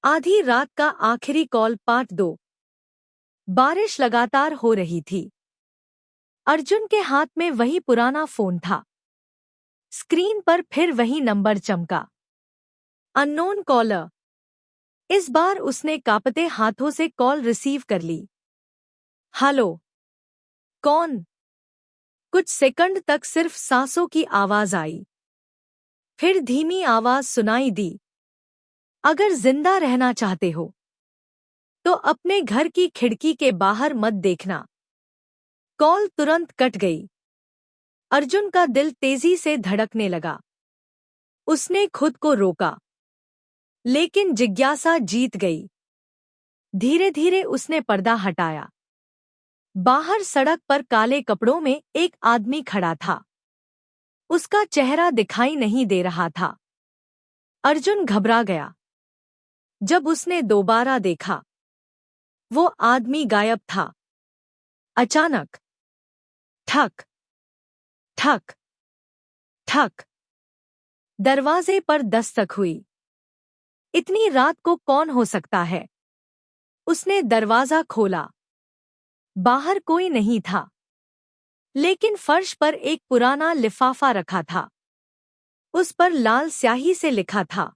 आधी रात का आखिरी कॉल पार्ट 2। बारिश लगातार हो रही थी। अर्जुन के हाथ में वही पुराना फोन था। स्क्रीन पर फिर वही नंबर चमका, अननोन कॉलर। इस बार उसने कांपते हाथों से कॉल रिसीव कर ली। हेलो, कौन? कुछ सेकंड तक सिर्फ सांसों की आवाज आई। फिर धीमी आवाज सुनाई दी, अगर जिंदा रहना चाहते हो तो अपने घर की खिड़की के बाहर मत देखना। कॉल तुरंत कट गई। अर्जुन का दिल तेजी से धड़कने लगा। उसने खुद को रोका, लेकिन जिज्ञासा जीत गई। धीरे धीरे उसने पर्दा हटाया। बाहर सड़क पर काले कपड़ों में एक आदमी खड़ा था। उसका चेहरा दिखाई नहीं दे रहा था। अर्जुन घबरा गया। जब उसने दोबारा देखा, वो आदमी गायब था। अचानक ठक ठक ठक दरवाजे पर दस्तक हुई। इतनी रात को कौन हो सकता है? उसने दरवाजा खोला। बाहर कोई नहीं था, लेकिन फर्श पर एक पुराना लिफाफा रखा था। उस पर लाल स्याही से लिखा था,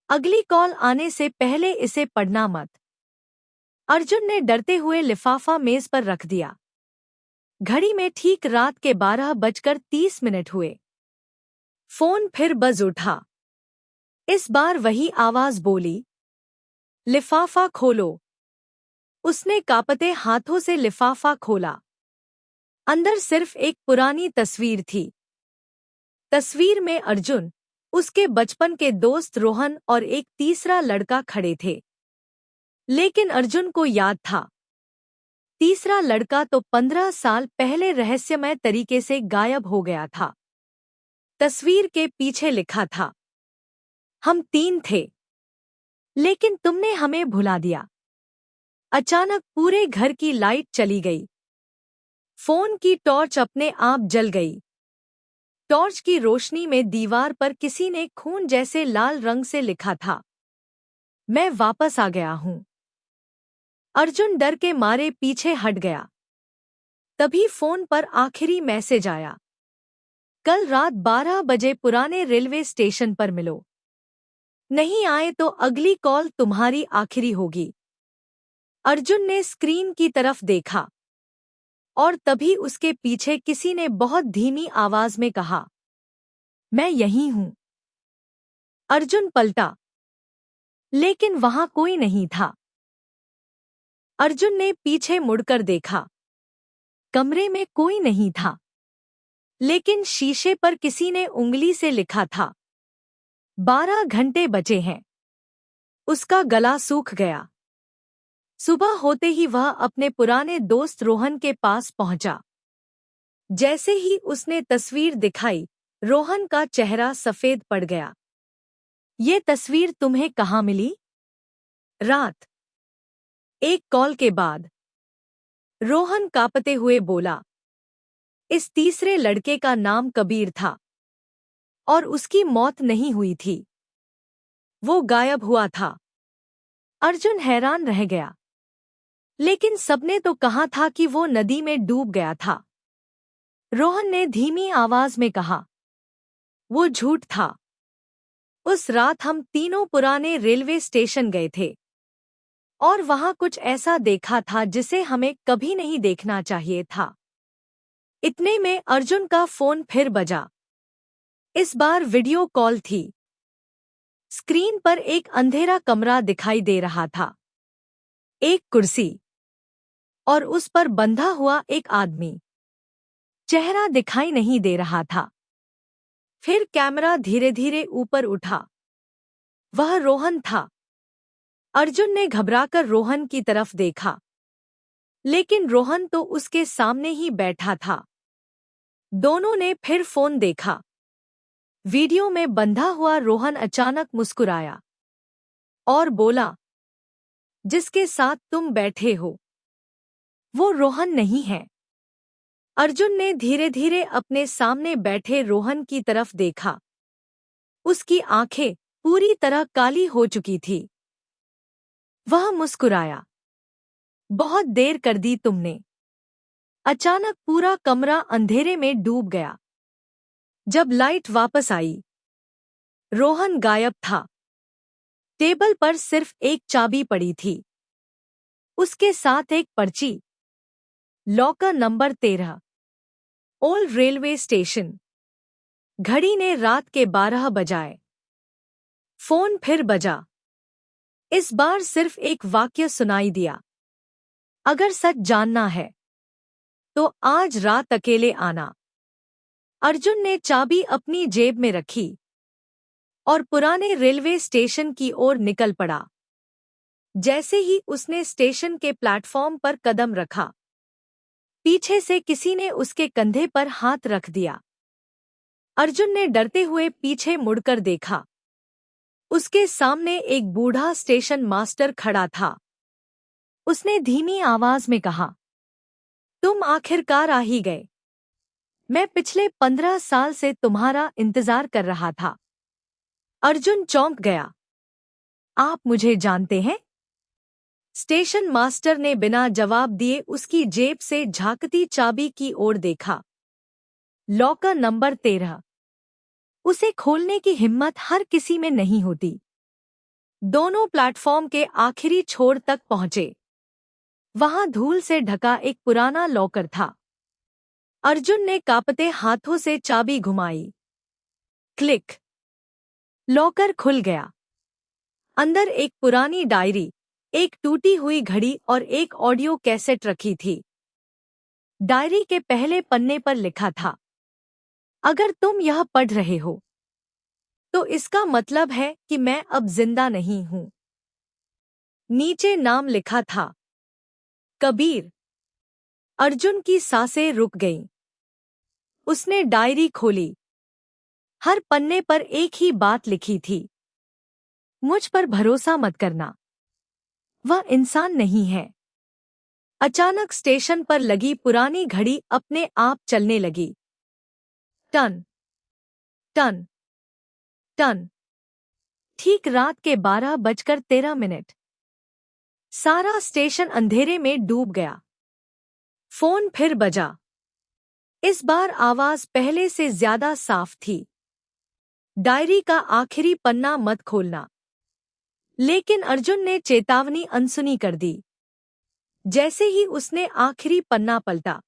अगली कॉल आने से पहले इसे पढ़ना मत। अर्जुन ने डरते हुए लिफाफा मेज पर रख दिया। घड़ी में ठीक रात के 12:30 हुए। फोन फिर बज उठा। इस बार वही आवाज बोली, लिफाफा खोलो। उसने कांपते हाथों से लिफाफा खोला। अंदर सिर्फ एक पुरानी तस्वीर थी। तस्वीर में अर्जुन, उसके बचपन के दोस्त रोहन और एक तीसरा लड़का खड़े थे। लेकिन अर्जुन को याद था, तीसरा लड़का तो 15 साल पहले रहस्यमय तरीके से गायब हो गया था। तस्वीर के पीछे लिखा था, हम 3 थे, लेकिन तुमने हमें भुला दिया। अचानक पूरे घर की लाइट चली गई। फोन की टॉर्च अपने आप जल गई। टॉर्च की रोशनी में दीवार पर किसी ने खून जैसे लाल रंग से लिखा था, मैं वापस आ गया हूं। अर्जुन डर के मारे पीछे हट गया। तभी फोन पर आखिरी मैसेज आया, कल रात 12 बजे पुराने रेलवे स्टेशन पर मिलो। नहीं आए तो अगली कॉल तुम्हारी आखिरी होगी। अर्जुन ने स्क्रीन की तरफ देखा, और तभी उसके पीछे किसी ने बहुत धीमी आवाज में कहा, मैं यहीं हूं। अर्जुन पलटा, लेकिन वहां कोई नहीं था। अर्जुन ने पीछे मुड़कर देखा। कमरे में कोई नहीं था, लेकिन शीशे पर किसी ने उंगली से लिखा था, 12 घंटे बचे हैं। उसका गला सूख गया। सुबह होते ही वह अपने पुराने दोस्त रोहन के पास पहुंचा। जैसे ही उसने तस्वीर दिखाई, रोहन का चेहरा सफेद पड़ गया। ये तस्वीर तुम्हें कहाँ मिली? रात। एक कॉल के बाद रोहन कांपते हुए बोला, इस तीसरे लड़के का नाम कबीर था, और उसकी मौत नहीं हुई थी, वो गायब हुआ था। अर्जुन हैरान रह गया। लेकिन सबने तो कहा था कि वो नदी में डूब गया था। रोहन ने धीमी आवाज में कहा, वो झूठ था। उस रात हम तीनों पुराने रेलवे स्टेशन गए थे, और वहां कुछ ऐसा देखा था जिसे हमें कभी नहीं देखना चाहिए था। इतने में अर्जुन का फोन फिर बजा। इस बार वीडियो कॉल थी। स्क्रीन पर एक अंधेरा कमरा दिखाई दे रहा था। एक कुर्सी, और उस पर बंधा हुआ एक आदमी। चेहरा दिखाई नहीं दे रहा था। फिर कैमरा धीरे धीरे ऊपर उठा। वह रोहन था। अर्जुन ने घबराकर रोहन की तरफ देखा, लेकिन रोहन तो उसके सामने ही बैठा था। दोनों ने फिर फोन देखा। वीडियो में बंधा हुआ रोहन अचानक मुस्कुराया और बोला, जिसके साथ तुम बैठे हो वो रोहन नहीं है। अर्जुन ने धीरे धीरे अपने सामने बैठे रोहन की तरफ देखा। उसकी आंखें पूरी तरह काली हो चुकी थी। वह मुस्कुराया। बहुत देर कर दी तुमने। अचानक पूरा कमरा अंधेरे में डूब गया। जब लाइट वापस आई, रोहन गायब था। टेबल पर सिर्फ एक चाबी पड़ी थी, उसके साथ एक पर्ची। Locker number 13, old railway station. घड़ी ने रात के 12 बजाए। फोन फिर बजा। इस बार सिर्फ एक वाक्य सुनाई दिया। अगर सच जानना है तो आज रात अकेले आना। अर्जुन ने चाबी अपनी जेब में रखी और पुराने रेलवे स्टेशन की ओर निकल पड़ा। जैसे ही उसने स्टेशन के प्लेटफॉर्म पर कदम रखा, पीछे से किसी ने उसके कंधे पर हाथ रख दिया। अर्जुन ने डरते हुए पीछे मुड़कर देखा। उसके सामने एक बूढ़ा स्टेशन मास्टर खड़ा था। उसने धीमी आवाज में कहा, तुम आखिरकार आ ही गए। मैं पिछले 15 साल से तुम्हारा इंतजार कर रहा था। अर्जुन चौंक गया। आप मुझे जानते हैं? स्टेशन मास्टर ने बिना जवाब दिए उसकी जेब से झांकती चाबी की ओर देखा। Locker number 13। उसे खोलने की हिम्मत हर किसी में नहीं होती। दोनों प्लेटफॉर्म के आखिरी छोर तक पहुंचे। वहां धूल से ढका एक पुराना लॉकर था। अर्जुन ने कांपते हाथों से चाबी घुमाई। क्लिक। लॉकर खुल गया। अंदर एक पुरानी डायरी, एक टूटी हुई घड़ी और एक ऑडियो कैसेट रखी थी। डायरी के पहले पन्ने पर लिखा था, अगर तुम यह पढ़ रहे हो तो इसका मतलब है कि मैं अब जिंदा नहीं हूं। नीचे नाम लिखा था, कबीर। अर्जुन की सांसें रुक गईं। उसने डायरी खोली। हर पन्ने पर एक ही बात लिखी थी, मुझ पर भरोसा मत करना, वह इंसान नहीं है। अचानक स्टेशन पर लगी पुरानी घड़ी अपने आप चलने लगी। टन टन टन। ठीक रात के 12:13। सारा स्टेशन अंधेरे में डूब गया। फोन फिर बजा। इस बार आवाज पहले से ज्यादा साफ थी। डायरी का आखिरी पन्ना मत खोलना। लेकिन अर्जुन ने चेतावनी अनसुनी कर दी। जैसे ही उसने आखिरी पन्ना पलटा,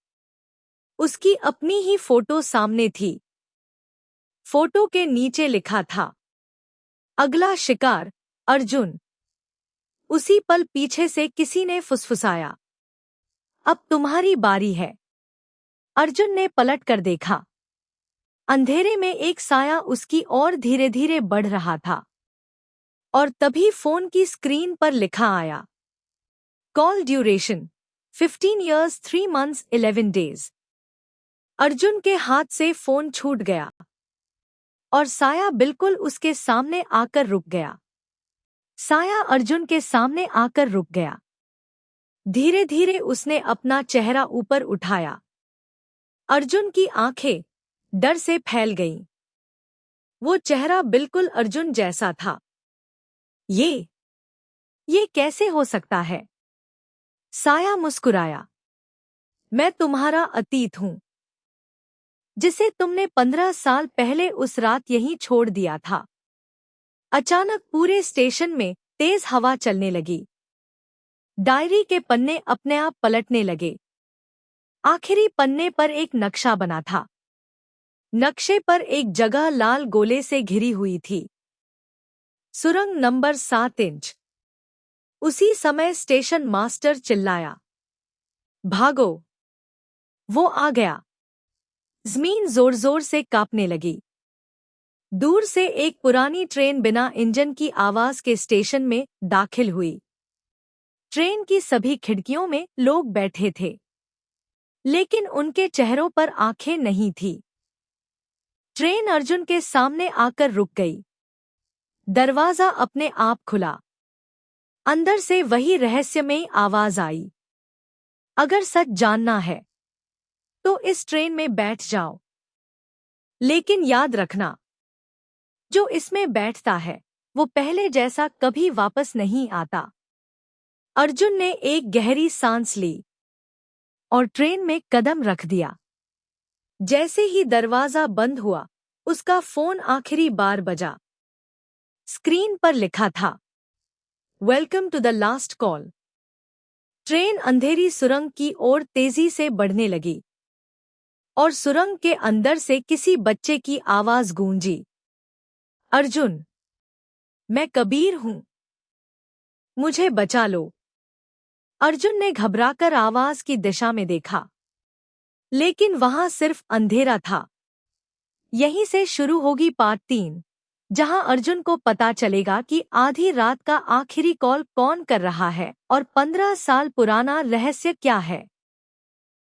उसकी अपनी ही फोटो सामने थी। फोटो के नीचे लिखा था, अगला शिकार अर्जुन। उसी पल पीछे से किसी ने फुसफुसाया, अब तुम्हारी बारी है। अर्जुन ने पलट कर देखा। अंधेरे में एक साया उसकी ओर धीरे धीरे बढ़ रहा था। और तभी फोन की स्क्रीन पर लिखा आया, call duration 15 years 3 months 11 days। Arjun के हाथ से फोन छूट गया और साया बिल्कुल उसके सामने आकर रुक गया। साया अर्जुन के सामने आकर रुक गया। धीरे धीरे उसने अपना चेहरा ऊपर उठाया। अर्जुन की आंखें डर से फैल गईं। वो चेहरा बिल्कुल अर्जुन जैसा था। ये कैसे हो सकता है? साया मुस्कुराया। मैं तुम्हारा अतीत हूं, जिसे तुमने 15 साल पहले उस रात यहीं छोड़ दिया था। अचानक पूरे स्टेशन में तेज हवा चलने लगी। डायरी के पन्ने अपने आप पलटने लगे। आखिरी पन्ने पर एक नक्शा बना था। नक्शे पर एक जगह लाल गोले से घिरी हुई थी, सुरंग नंबर 7 इंच। उसी समय स्टेशन मास्टर चिल्लाया, भागो! वो आ गया। जमीन जोर जोर से कांपने लगी। दूर से एक पुरानी ट्रेन बिना इंजन की आवाज के स्टेशन में दाखिल हुई। ट्रेन की सभी खिड़कियों में लोग बैठे थे, लेकिन उनके चेहरों पर आंखें नहीं थी। ट्रेन अर्जुन के सामने आकर रुक गई। दरवाजा अपने आप खुला। अंदर से वही रहस्यमयी आवाज आई, अगर सच जानना है तो इस ट्रेन में बैठ जाओ, लेकिन याद रखना, जो इसमें बैठता है वो पहले जैसा कभी वापस नहीं आता। अर्जुन ने एक गहरी सांस ली और ट्रेन में कदम रख दिया। जैसे ही दरवाजा बंद हुआ, उसका फोन आखिरी बार बजा। स्क्रीन पर लिखा था, welcome to the last call. Train अंधेरी सुरंग की ओर तेजी से बढ़ने लगी और सुरंग के अंदर से किसी बच्चे की आवाज गूंजी, अर्जुन, मैं कबीर हूं, मुझे बचा लो। अर्जुन ने घबराकर आवाज की दिशा में देखा, लेकिन वहां सिर्फ अंधेरा था। यहीं से शुरू होगी पार्ट 3, जहां अर्जुन को पता चलेगा कि आधी रात का आखिरी कॉल कौन कर रहा है और 15 साल पुराना रहस्य क्या है।